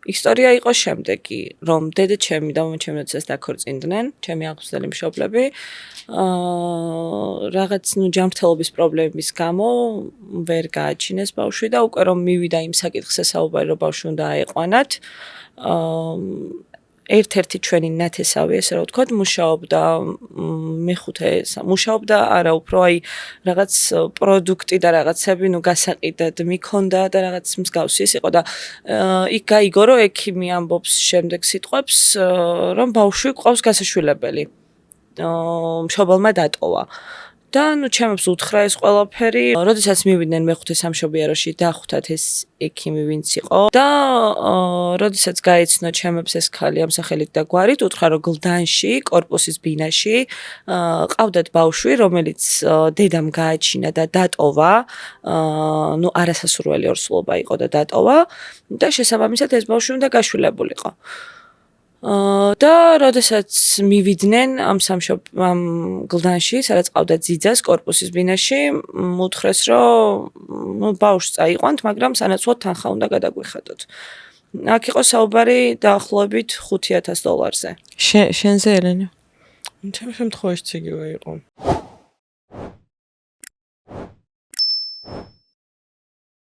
ისტორია იყო შემდეგი, რომ დედაჩემი და მომჩემიც დაქორწინდნენ, ჩემი აღმზრდელი მშობლები. რაღაც ჯანმრთელობის პრობლემების გამო ვერ გააჩინეს ბავშვი და უკვე რომ მივიდა იმ საკითხზე საუბარი, რომ ბავშვი უნდა აეყვანათ. ერთ-ერთი ჩვენი ნათესავი, ესე რომ ვთქვათ, მუშაობდა მეხუთე, მუშაობდა არა, უფრო აი რაღაც პროდუქტი და რაღაცები, გასაყიდად მიქონდა და რაღაც მსგავსი ის იყო და იქ გაიგო, რომ ექიმი ამბობს შემდეგ სიტყვებს, რომ ბავშვი ყავს გასაშვილებელი. მშობელმა დატოვა. და ჩემებს უთხრა ეს ყველაფერი, როდესაც მივიდნენ მეხუთე სამშობიაროში დახვდათ ეს ექიმი ვინც იყო და როდესაც გაეცნო ჩემებს ეს ქალი ამ სახელით და გვარით, უთხრა რომ გლდანში, კორპუსის ბინაში ყავდათ ბავშვი, რომელიც დედამ გააჩინა და დატოვა, არასასურველი ორსულობა იყო და დატოვა და შესაბამისად ეს ბავშვი უნდა გაშვილებულიყო. და როდესაც მივიდნენ ამ გლდანში, სადაც ყავდა ძიძას კორპუსის ბინაში, უთხრეს, რომ ბავშვს წაიყვანთ, მაგრამ სანაცვლოდ თანხა უნდა გადაგვიხადოთ. აქ იყო საუბარი დაახლოებით $5,000-ზე. შენზე ელენე? ჩემ შემთხვევაშიც იგივე იყო.